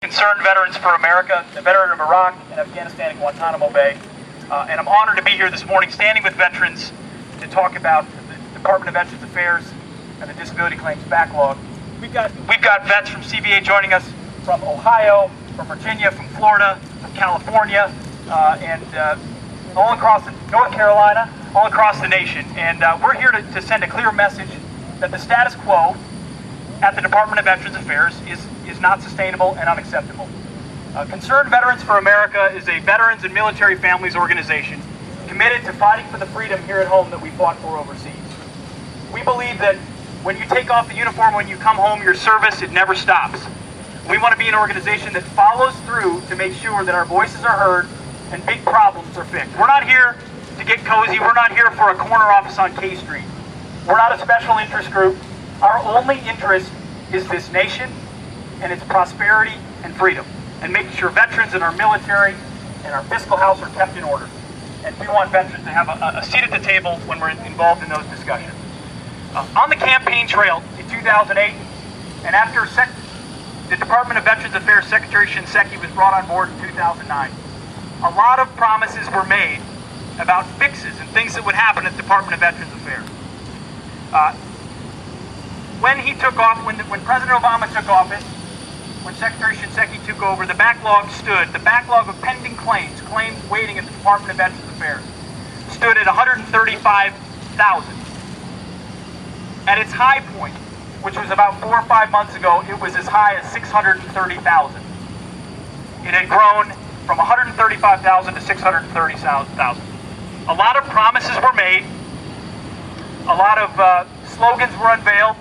Concerned Veterans for America, a veteran of Iraq and Afghanistan and Guantanamo Bay. And I'm honored to be here this morning standing with veterans to talk about the Department of Veterans Affairs and the Disability Claims Backlog. We've got vets from CVA joining us from Ohio, from Virginia, from Florida, from California, and all across North Carolina, all across the nation. And we're here to send a clear message that the status quo at the Department of Veterans Affairs is not sustainable and unacceptable. Concerned Veterans for America is a veterans and military families organization committed to fighting for the freedom here at home that we fought for overseas. We believe that when you take off the uniform, when you come home, your service, it never stops. We want to be an organization that follows through to make sure that our voices are heard and big problems are fixed. We're not here to get cozy. We're not here for a corner office on K Street. We're not a special interest group. Our only interest is this nation and its prosperity and freedom, and making sure veterans in our military and our fiscal house are kept in order. And we want veterans to have a seat at the table when we're involved in those discussions. On the campaign trail in 2008, and after the Department of Veterans Affairs Secretary Shinseki was brought on board in 2009, a lot of promises were made about fixes and things that would happen at the Department of Veterans Affairs. When he took off, when President Obama took office, when Secretary Shinseki took over, the backlog of pending claims waiting at the Department of Veterans Affairs, stood at 135,000. At its high point, which was about 4 or 5 months ago, it was as high as 630,000. It had grown from 135,000 to 630,000. A lot of promises were made, a lot of slogans were unveiled,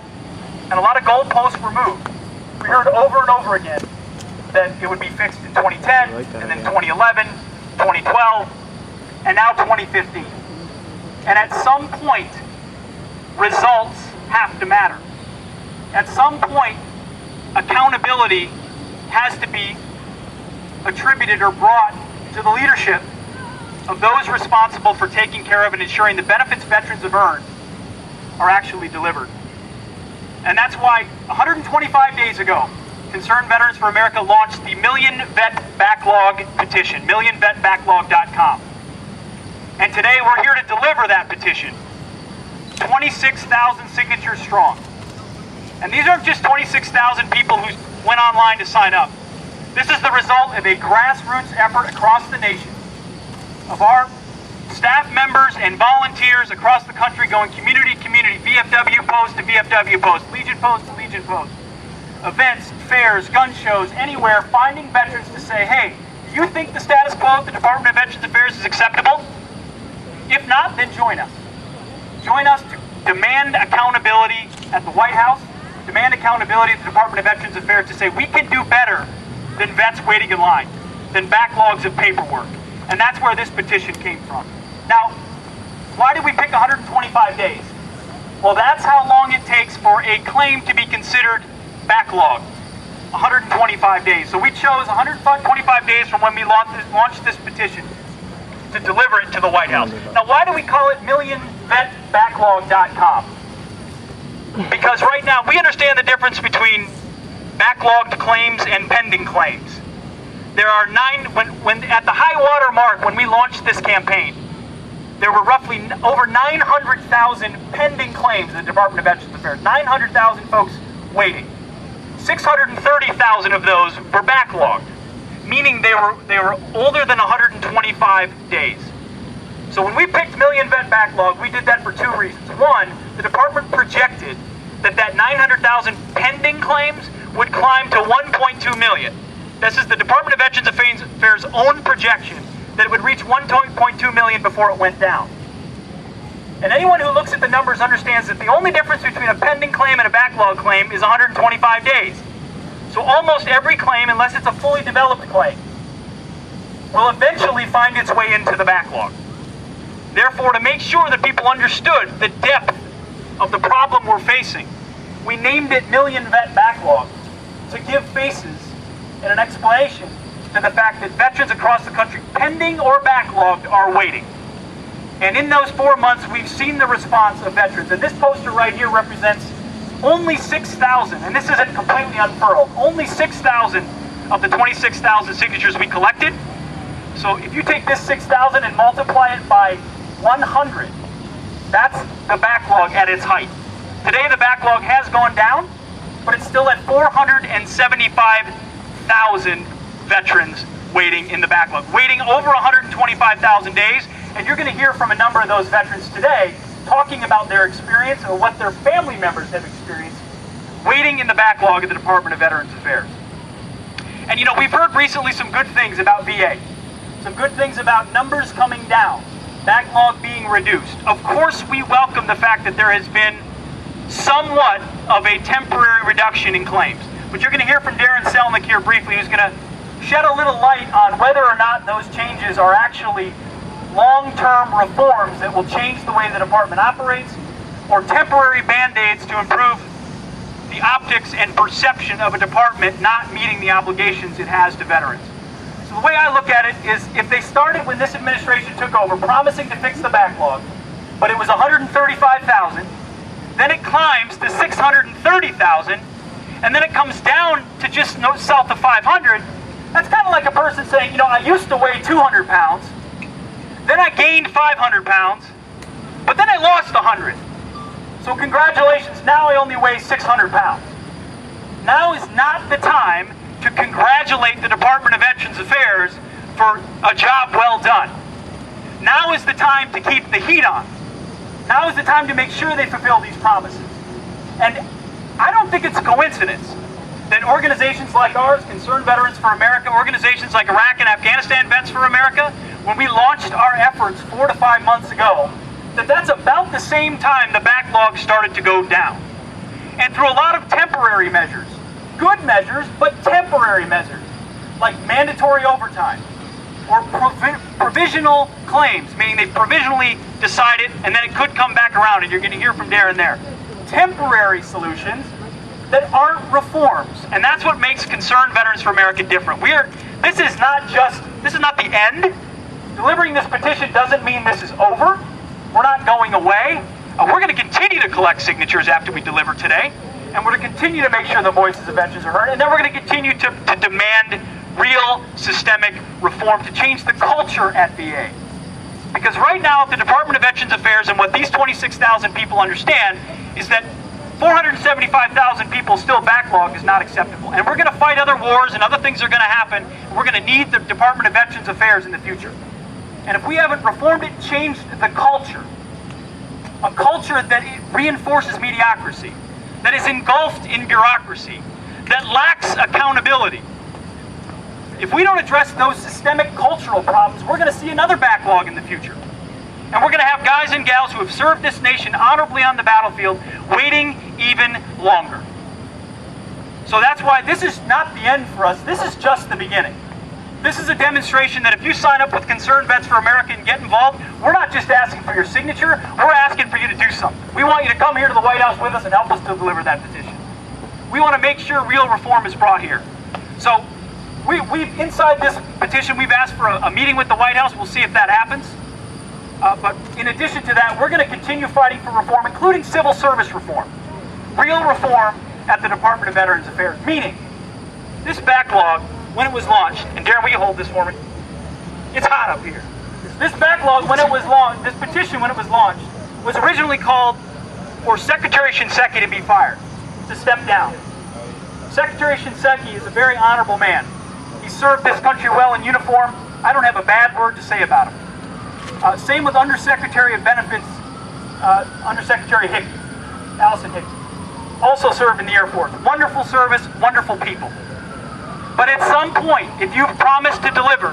and a lot of goalposts were moved. We heard over and over again that it would be fixed in 2010, and then 2011, 2012, and now 2015. And at some point, results have to matter. At some point, accountability has to be attributed or brought to the leadership of those responsible for taking care of and ensuring the benefits veterans have earned are actually delivered. And that's why 125 days ago, Concerned Veterans for America launched the Million Vet Backlog petition, millionvetbacklog.com. And today we're here to deliver that petition, 26,000 signatures strong. And these aren't just 26,000 people who went online to sign up. This is the result of a grassroots effort across the nation of our staff members and volunteers across the country going community to community, VFW post to VFW post, Legion post to Legion post, events, fairs, gun shows, anywhere, finding veterans to say, hey, do you think the status quo at the Department of Veterans Affairs is acceptable? If not, then join us. Join us to demand accountability at the White House, demand accountability at the Department of Veterans Affairs to say we can do better than vets waiting in line, than backlogs of paperwork. And that's where this petition came from. Now, why did we pick 125 days? Well, that's how long it takes for a claim to be considered backlogged. 125 days. So we chose 125 days from when we launched this petition to deliver it to the White House. Now, why do we call it millionvetbacklog.com? Because right now, we understand the difference between backlogged claims and pending claims. There are when at the high water mark, when we launched this campaign, there were roughly over 900,000 pending claims in the Department of Veterans Affairs. 900,000 folks waiting. 630,000 of those were backlogged, meaning they were older than 125 days. So when we picked Million Vet Backlog, we did that for two reasons. One, the department projected that 900,000 pending claims would climb to 1.2 million. This is the Department of Veterans Affairs' own projection that it would reach 1.2 million before it went down. And anyone who looks at the numbers understands that the only difference between a pending claim and a backlog claim is 125 days. So almost every claim, unless it's a fully developed claim, will eventually find its way into the backlog. Therefore, to make sure that people understood the depth of the problem we're facing, we named it Million Vet Backlog to give faces and an explanation to the fact that veterans across the country, pending or backlogged, are waiting. And in those 4 months, we've seen the response of veterans. And this poster right here represents only 6,000, and this isn't completely unfurled, only 6,000 of the 26,000 signatures we collected. So if you take this 6,000 and multiply it by 100, that's the backlog at its height. Today the backlog has gone down, but it's still at 475,000 veterans waiting in the backlog, waiting over 125,000 days. And you're going to hear from a number of those veterans today talking about their experience or what their family members have experienced waiting in the backlog at the Department of Veterans Affairs. And you know, we've heard recently some good things about VA. Some good things about numbers coming down, backlog being reduced. Of course, we welcome the fact that there has been somewhat of a temporary reduction in claims. But you're going to hear from Darren Selnick here briefly, who's going to shed a little light on whether or not those changes are actually long-term reforms that will change the way the department operates, or temporary band-aids to improve the optics and perception of a department not meeting the obligations it has to veterans. So the way I look at it is, if they started when this administration took over promising to fix the backlog, but it was 135,000, then it climbs to 630,000, and then it comes down to just south of 500, that's kind of like a person saying, you know, I used to weigh 200 pounds, then I gained 500 pounds, but then I lost 100. So congratulations, now I only weigh 600 pounds. Now is not the time to congratulate the Department of Veterans Affairs for a job well done. Now is the time to keep the heat on. Now is the time to make sure they fulfill these promises. And I don't think it's a coincidence that organizations like ours, Concerned Veterans for America, organizations like Iraq and Afghanistan Vets for America, when we launched our efforts 4 to 5 months ago, that's about the same time the backlog started to go down. And through a lot of temporary measures, good measures, but temporary measures, like mandatory overtime, or provisional claims, meaning they provisionally decide it, and then it could come back around, and you're going to hear from Darren there. Temporary solutions that aren't reforms, and that's what makes Concerned Veterans for America different. This is not the end. Delivering this petition doesn't mean this is over. We're not going away. We're going to continue to collect signatures after we deliver today, and we're going to continue to make sure the voices of veterans are heard, and then we're going to continue to demand real systemic reform to change the culture at VA. Because right now at the Department of Veterans Affairs, and what these 26,000 people understand, is that 475,000 people still backlog is not acceptable. And we're going to fight other wars, and other things are going to happen. We're going to need the Department of Veterans Affairs in the future. And if we haven't reformed it, changed the culture, a culture that reinforces mediocrity, that is engulfed in bureaucracy, that lacks accountability, if we don't address those systemic cultural problems, we're going to see another backlog in the future. And we're going to have guys and gals who have served this nation honorably on the battlefield waiting even longer. So that's why this is not the end for us. This is just the beginning. This is a demonstration that if you sign up with Concerned Vets for America and get involved, we're not just asking for your signature, we're asking for you to do something. We want you to come here to the White House with us and help us to deliver that petition. We want to make sure real reform is brought here. So we've inside this petition, we've asked for a meeting with the White House. We'll see if that happens. But in addition to that, we're going to continue fighting for reform, including civil service reform. Real reform at the Department of Veterans Affairs. Meaning, this backlog, when it was launched, and Darren, will you hold this for me? It's hot up here. This backlog, when it was launched, this petition, when it was launched, was originally called for Secretary Shinseki to be fired, to step down. Secretary Shinseki is a very honorable man. He served this country well in uniform. I don't have a bad word to say about him. Same with Undersecretary of Benefits, Undersecretary Hickey, Allison Hickey. Also served in the Air Force. Wonderful service, wonderful people. But at some point, if you've promised to deliver,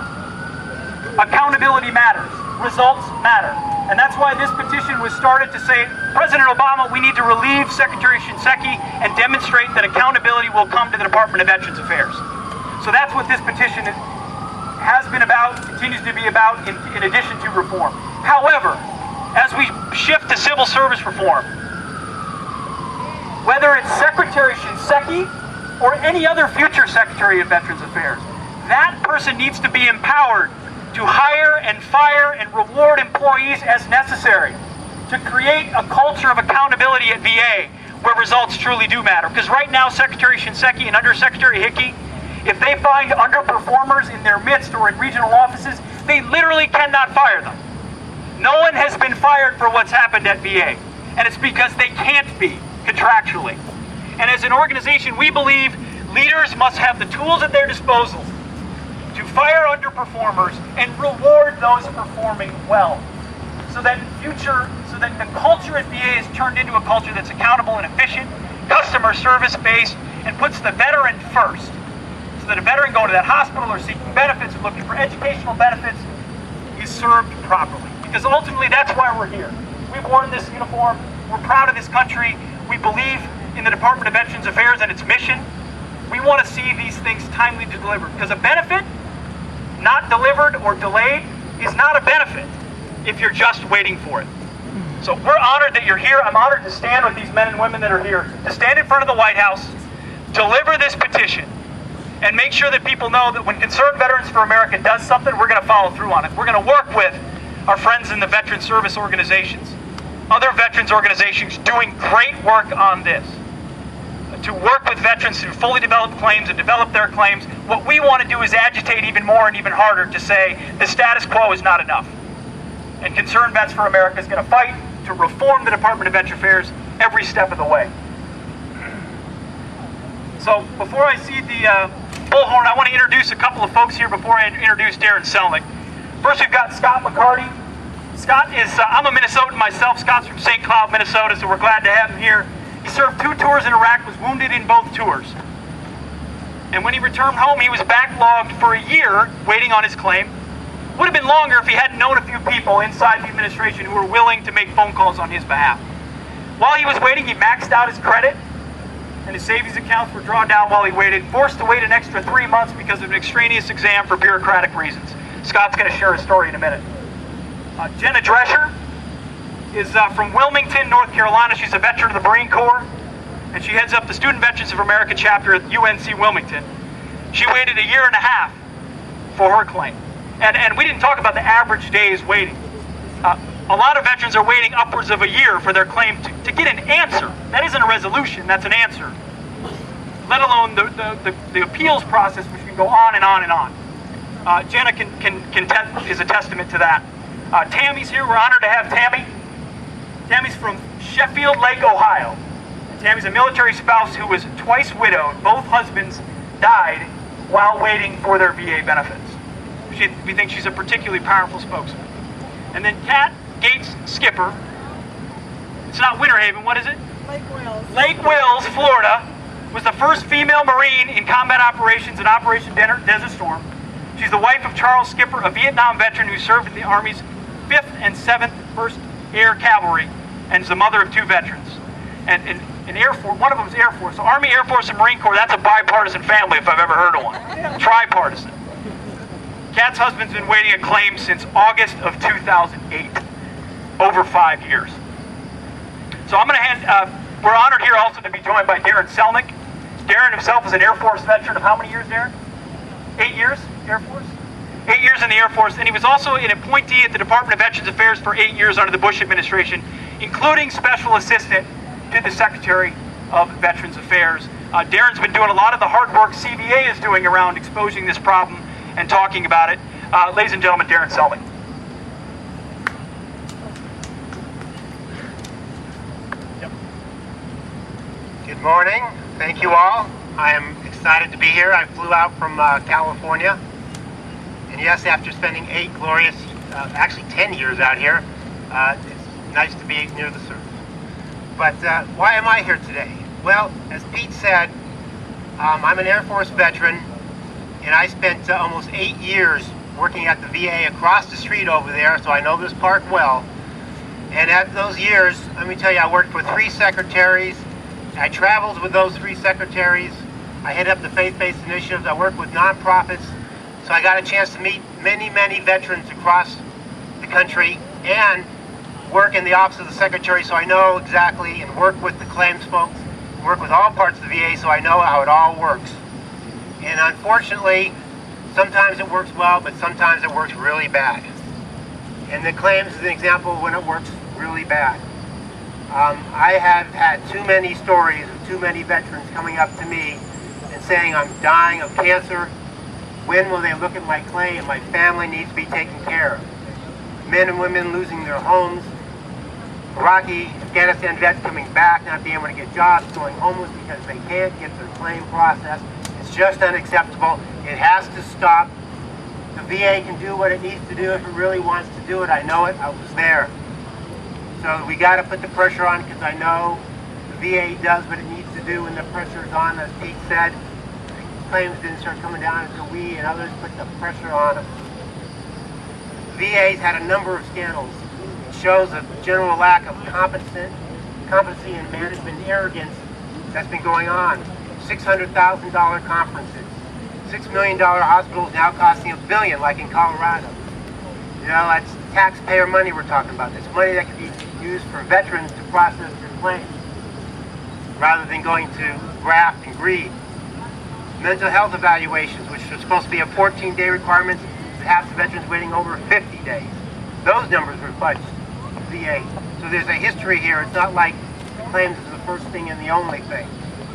accountability matters, results matter. And that's why this petition was started to say, President Obama, we need to relieve Secretary Shinseki and demonstrate that accountability will come to the Department of Veterans Affairs. So that's what this petition has been about, continues to be about, in addition to reform. However, as we shift to civil service reform, whether it's Secretary Shinseki or any other future Secretary of Veterans Affairs, that person needs to be empowered to hire and fire and reward employees as necessary to create a culture of accountability at VA where results truly do matter. Because right now, Secretary Shinseki and Undersecretary Hickey If they find underperformers in their midst or in regional offices, they literally cannot fire them. No one has been fired for what's happened at VA, and it's because they can't be contractually. And as an organization, we believe leaders must have the tools at their disposal to fire underperformers and reward those performing well. So that the culture at VA is turned into a culture that's accountable and efficient, customer service based, and puts the veteran first. So that a veteran going to that hospital or seeking benefits or looking for educational benefits is served properly. Because ultimately that's why we're here. We've worn this uniform, we're proud of this country, we believe in the Department of Veterans Affairs and its mission. We want to see these things timely delivered. Because a benefit not delivered or delayed is not a benefit if you're just waiting for it. So we're honored that you're here. I'm honored to stand with these men and women that are here, to stand in front of the White House, deliver this petition, and make sure that people know that when Concerned Veterans for America does something, we're going to follow through on it. We're going to work with our friends in the veteran service organizations, other veterans organizations doing great work on this, to work with veterans who fully develop claims and develop their claims. What we want to do is agitate even more and even harder to say the status quo is not enough. And Concerned Vets for America is going to fight to reform the Department of Veterans Affairs every step of the way. So before I see the bullhorn, I want to introduce a couple of folks here before I introduce Darren Selnick. First, we've got Scott McCarty. Scott is, I'm a Minnesotan myself. Scott's from St. Cloud, Minnesota, so we're glad to have him here. He served 2 tours in Iraq, was wounded in both tours. And when he returned home, he was backlogged for a year waiting on his claim. Would have been longer if he hadn't known a few people inside the administration who were willing to make phone calls on his behalf. While he was waiting, he maxed out his credit, and his savings accounts were drawn down while he waited, forced to wait an extra 3 months because of an extraneous exam for bureaucratic reasons. Scott's going to share his story in a minute. Jenna Drescher is from Wilmington, North Carolina. She's a veteran of the Marine Corps, and she heads up the Student Veterans of America chapter at UNC Wilmington. She waited a year and a half for her claim. And we didn't talk about the average days waiting. A lot of veterans are waiting upwards of a year for their claim to get an answer. That isn't a resolution, that's an answer. Let alone the appeals process, which can go on and on and on. Jenna is a testament to that. Tammy's here. We're honored to have Tammy. Tammy's from Sheffield Lake, Ohio. Tammy's a military spouse who was twice widowed. Both husbands died while waiting for their VA benefits. We think she's a particularly powerful spokesman. And then Kat Gates Skipper. It's not Winter Haven. What is it? Lake Wales. Lake Wales, Florida, was the first female Marine in combat operations in Operation Desert Storm. She's the wife of Charles Skipper, a Vietnam veteran who served in the Army's 5th and 7th 1st Air Cavalry, and is the mother of 2 veterans. And Air Force, one of them is Air Force. So Army, Air Force, and Marine Corps, that's a bipartisan family if I've ever heard of one. Tripartisan. Kat's husband's been waiting a claim since August of 2008, over 5 years. So I'm going to we're honored here also to be joined by Darren Selnick. Darren himself is an Air Force veteran of how many years, Darren? 8 years, Air Force? 8 years in the Air Force, and he was also an appointee at the Department of Veterans Affairs for 8 years under the Bush administration, including special assistant to the Secretary of Veterans Affairs. Darren's been doing a lot of the hard work CVA is doing around exposing this problem and talking about it. Ladies and gentlemen, Darren Selnick. Yep. Good morning. Thank you all. I am excited to be here. I flew out from California. And yes, after spending 8 glorious, actually 10 years out here, it's nice to be near the surface. But why am I here today? Well, as Pete said, I'm an Air Force veteran, and I spent almost 8 years working at the VA across the street over there, so I know this park well. And at those years, let me tell you, I worked for 3 secretaries. I traveled with those 3 secretaries. I headed up the faith-based initiatives. I worked with nonprofits. So I got a chance to meet many, many veterans across the country and work in the office of the secretary, so I know exactly, and work with the claims folks, work with all parts of the VA, so I know how it all works. And unfortunately, sometimes it works well, but sometimes it works really bad. And the claims is an example of when it works really bad. I have had too many stories of too many veterans coming up to me and saying, I'm dying of cancer. When will they look at my claim? My family needs to be taken care of. Men and women losing their homes. Iraqi, Afghanistan vets coming back, not being able to get jobs, going homeless because they can't get their claim processed. It's just unacceptable. It has to stop. The VA can do what it needs to do if it really wants to do it. I know it. I was there. So we got to put the pressure on, because I know the VA does what it needs to do when the pressure is on. As Pete said, claims didn't start coming down until we and others put the pressure on them. VA's had a number of scandals. It shows a general lack of competency and management arrogance that's been going on. $600,000 conferences. $6 million hospitals now costing $1 billion, like in Colorado. You know, that's taxpayer money we're talking about. It's money that could be used for veterans to process their claims, rather than going to graft and greed. Mental health evaluations, which are supposed to be a 14-day requirement, half the veterans waiting over 50 days. Those numbers were fudged, VA. So there's a history here. It's not like claims is the first thing and the only thing.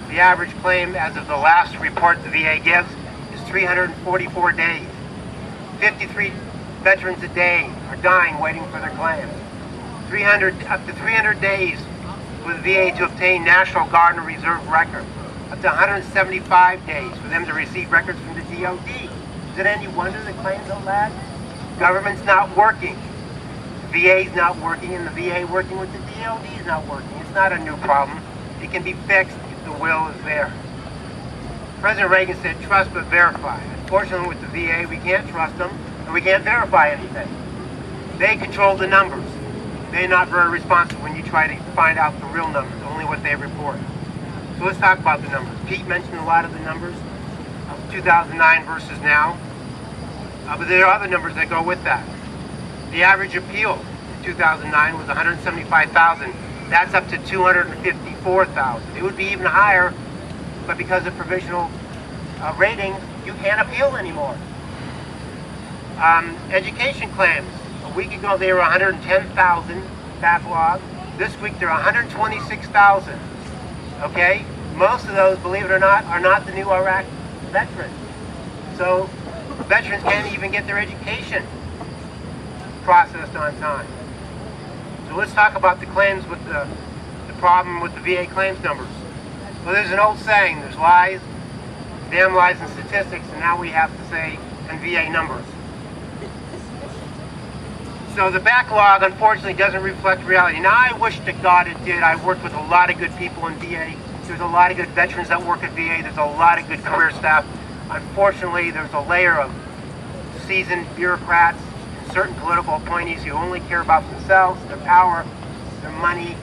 The average claim, as of the last report the VA gives, is 344 days. 53 veterans a day are dying waiting for their claims. Up to 300 days for the VA to obtain National Guard and Reserve records. Up to 175 days for them to receive records from the DOD. Is it any wonder the claims don't lag? Government's not working. The VA's not working, and the VA working with the DOD is not working. It's not a new problem. It can be fixed if the will is there. President Reagan said, trust but verify. Unfortunately, with the VA, we can't trust them, and we can't verify anything. They control the numbers. They're not very responsive when you try to find out the real numbers, only what they report. So let's talk about the numbers. Pete mentioned a lot of the numbers of 2009 versus now, but there are other numbers that go with that. The average appeal in 2009 was 175,000. That's up to 254,000. It would be even higher, but because of provisional ratings, you can't appeal anymore. Education claims. A week ago they were 110,000 backlog. This week they're 126,000. Okay? Most of those, believe it or not, are not the new Iraq veterans. So veterans can't even get their education processed on time. So let's talk about the claims with the problem with the VA claims numbers. Well, there's an old saying, there's lies, damn lies and statistics, and now we have to say, and VA numbers. So the backlog, unfortunately, doesn't reflect reality. Now, I wish to God it did. I worked with a lot of good people in VA. There's a lot of good veterans that work at VA. There's a lot of good career staff. Unfortunately, there's a layer of seasoned bureaucrats and certain political appointees who only care about themselves, their power, their money,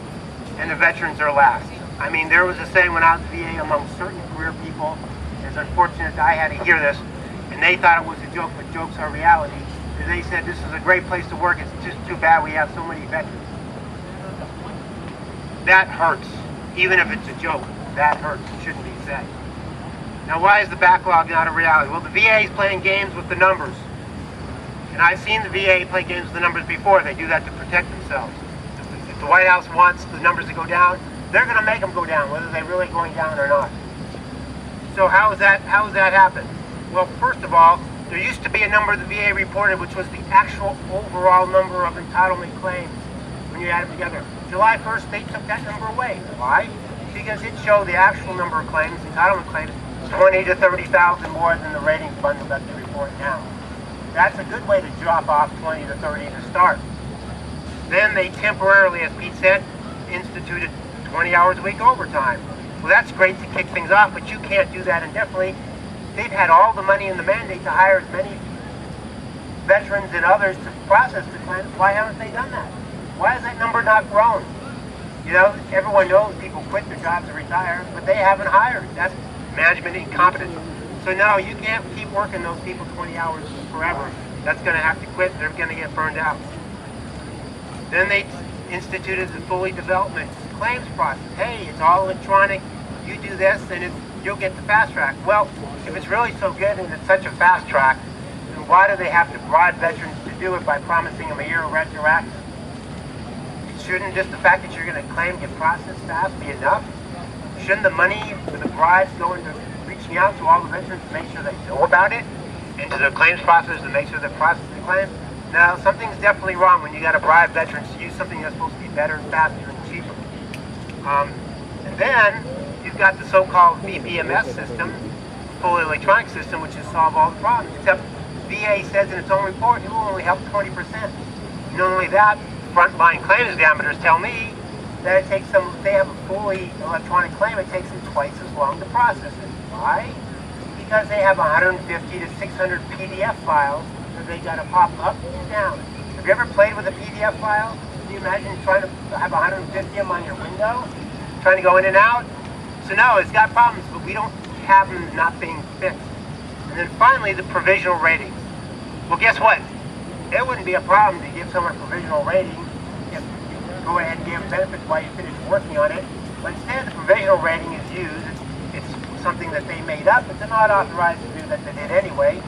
and the veterans are last. I mean, there was a saying when I was at VA among certain career people, it's unfortunate that I had to hear this, and they thought it was a joke, but jokes are reality. They said this is a great place to work, it's just too bad we have so many veterans. That hurts. Even if it's a joke, that hurts. It shouldn't be said. Now, why is the backlog not a reality? Well, the VA is playing games with the numbers. And I've seen the VA play games with the numbers before. They do that to protect themselves. If the White House wants the numbers to go down, they're going to make them go down, whether they're really going down or not. So how has that happened? Well, first of all, there used to be a number the VA reported, which was the actual overall number of entitlement claims when you add them together. July 1st, they took that number away. Why? Because it showed the actual number of claims, entitlement claims, 20 to 30,000 more than the ratings bundle that they report now. That's a good way to drop off 20 to 30 to start. Then they temporarily, as Pete said, instituted 20 hours a week overtime. Well, that's great to kick things off, but you can't do that indefinitely. They've had all the money in the mandate to hire as many veterans and others to process the claims. Why haven't they done that? Why has that number not grown? You know, everyone knows people quit their jobs and retire, but they haven't hired. That's management incompetence. So no, you can't keep working those people 20 hours forever. That's going to have to quit. They're going to get burned out. Then they instituted the fully development claims process. Hey, it's all electronic. You do this, and you'll get the fast track. Well, if it's really so good and it's such a fast track, then why do they have to bribe veterans to do it by promising them a year of retroactive? Shouldn't just the fact that you're going to claim get processed fast be enough? Shouldn't the money for the bribes go into reach reaching out to all the veterans to make sure they know about it, and to the claims processors to make sure they're processing the claims. Now, something's definitely wrong when you got to bribe veterans to use something that's supposed to be better, faster, and cheaper. And then you've got the so-called VBMS system, fully electronic system, which has solved all the problems. Except VA says in its own report it will only help 20%. Not only that, frontline claims examiners tell me that it takes them, if they have a fully electronic claim, it takes them twice as long to process it. Why? Because they have 150 to 600 PDF files that they got to pop up and down. Have you ever played with a PDF file? Can you imagine trying to have 150 of them on your window, trying to go in and out? So no, it's got problems, but we don't have them not being fixed. And then finally, the provisional ratings. Well, guess what? It wouldn't be a problem to give someone a provisional rating if you go ahead and give them benefits while you finish working on it. But instead, the provisional rating is used. It's something that they made up, but they're not authorized to do that they did anyway.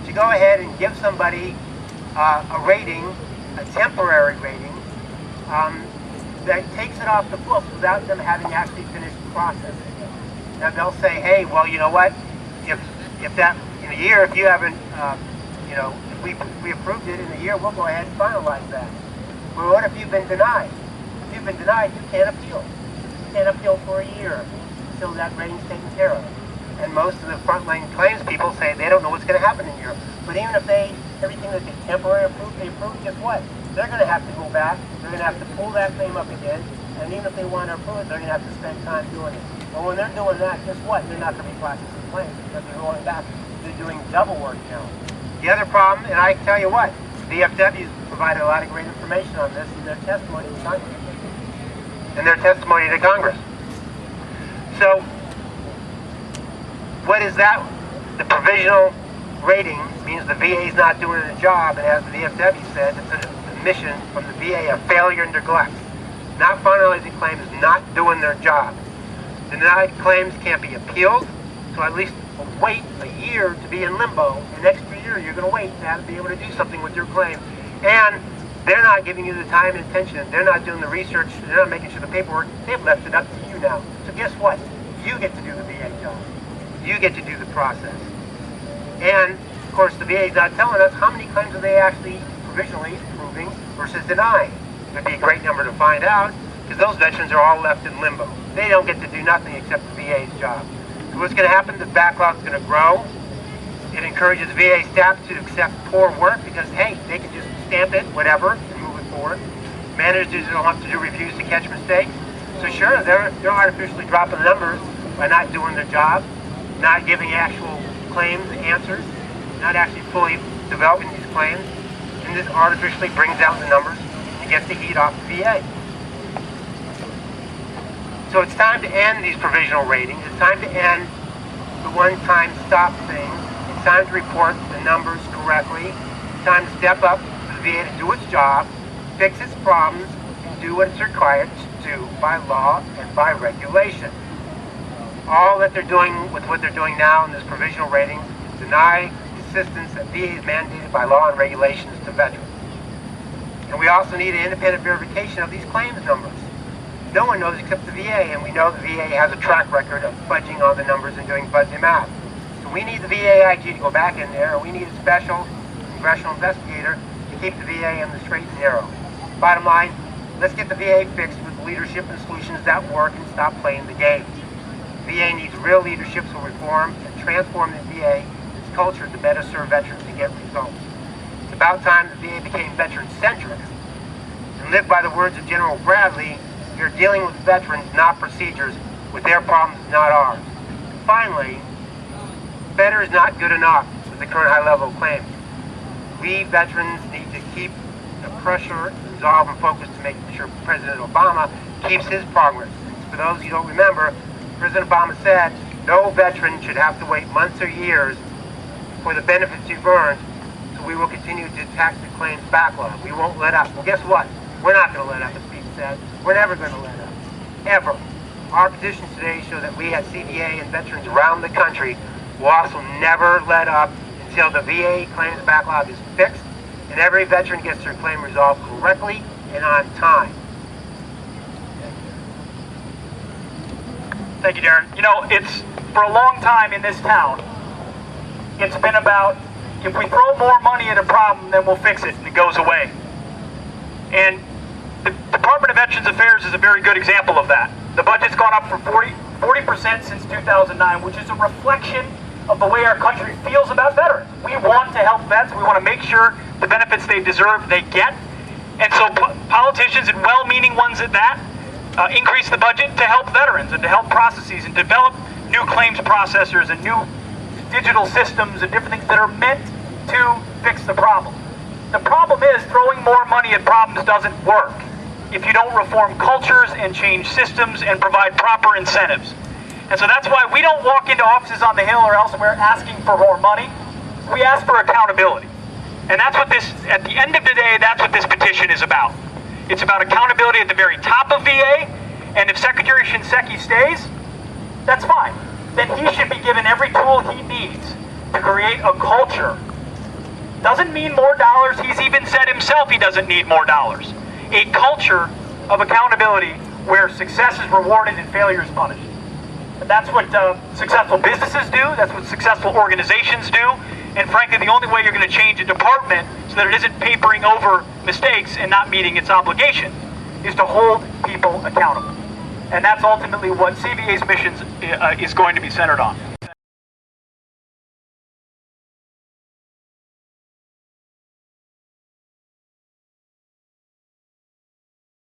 To go ahead and give somebody a rating, a temporary rating, that takes it off the books without them having actually finished the process. Now they'll say, hey, well, you know what? If that in a year, if you haven't, if we approved it in a year, we'll go ahead and finalize that. Well, what if you've been denied? If you've been denied, you can't appeal. You can't appeal for a year until that rating's taken care of. And most of the frontline claims people say they don't know what's going to happen in a year. But even if everything that they temporarily approved, they approved, guess what? They're going to have to go back. They're going to have to pull that claim up again. And even if they want to approve it, they're going to have to spend time doing it. Well, when they're doing that, guess what? They're not going to be processing claims because they're going back. They're doing double work now. The other problem, and I tell you what, VFW's provided a lot of great information on this in their testimony to Congress. So, what is that? The provisional rating means the VA is not doing the job, and as the VFW said, it's an admission from the VA of failure and neglect. Not finalizing claims, not doing their job. Denied claims can't be appealed, so at least wait a year to be in limbo. An extra year you're going to wait to be able to do something with your claim. And they're not giving you the time and attention. They're not doing the research. They're not making sure the paperwork. They've left it up to you now. So guess what? You get to do the VA job. You get to do the process. And, of course, the VA is not telling us how many claims are they actually provisionally approving versus denying. It would be a great number to find out because those veterans are all left in limbo. They don't get to do nothing except the VA's job. So what's going to happen? The backlog is going to grow. It encourages VA staff to accept poor work because, hey, they can just stamp it, whatever, and move it forward. Managers don't have to do reviews to catch mistakes. So sure, they're artificially dropping numbers by not doing their job, not giving actual claims answers, not actually fully developing these claims, and this artificially brings down the numbers and gets the heat off the VA. So it's time to end these provisional ratings. It's time to end the one-time stop thing. It's time to report the numbers correctly. It's time to step up for the VA to do its job, fix its problems, and do what it's required to do by law and by regulation. All that they're doing with what they're doing now in this provisional rating is deny the assistance that VA is mandated by law and regulations to veterans. And we also need an independent verification of these claims numbers. No one knows except the VA, and we know the VA has a track record of fudging on the numbers and doing fuzzy math. So we need the VA IG to go back in there, and we need a special congressional investigator to keep the VA on the straight and narrow. Bottom line, let's get the VA fixed with leadership and solutions that work and stop playing the games. The VA needs real leadership to reform and transform the VA, its culture, to better serve veterans and get results. It's about time the VA became veteran-centric and lived by the words of General Bradley, "You're dealing with veterans, not procedures, with their problems, not ours." Finally, better is not good enough with the current high level of claims. We veterans need to keep the pressure, resolve, and focus to make sure President Obama keeps his progress. For those who don't remember, President Obama said, no veteran should have to wait months or years for the benefits you've earned, so we will continue to attack the claims backlog. We won't let up. Well, guess what? We're not going to let up, as Pete said. We're never going to let up. Ever. Our petitions today show that we at CVA and veterans around the country will also never let up until the VA claims backlog is fixed and every veteran gets their claim resolved correctly and on time. Thank you, Darren. You know, it's for a long time in this town, it's been about, if we throw more money at a problem, then we'll fix it and it goes away. And the Department of Veterans Affairs is a very good example of that. The budget's gone up for 40% since 2009, which is a reflection of the way our country feels about veterans. We want to help vets. We want to make sure the benefits they deserve, they get. And so politicians, and well-meaning ones at that, increase the budget to help veterans and to help processes and develop new claims processors and new digital systems and different things that are meant to fix the problem. The problem is throwing more money at problems doesn't work if you don't reform cultures and change systems and provide proper incentives. And so that's why we don't walk into offices on the Hill or elsewhere asking for more money. We ask for accountability. And that's what this, at the end of the day, that's what this petition is about. It's about accountability at the very top of VA, and if Secretary Shinseki stays, that's fine. Then he should be given every tool he needs to create a culture. Doesn't mean more dollars. He's even said himself he doesn't need more dollars. A culture of accountability where success is rewarded and failure is punished. And that's what successful businesses do. That's what successful organizations do. And frankly, the only way you're going to change a department so that it isn't papering over mistakes and not meeting its obligations is to hold people accountable. And that's ultimately what CVA's mission is going to be centered on.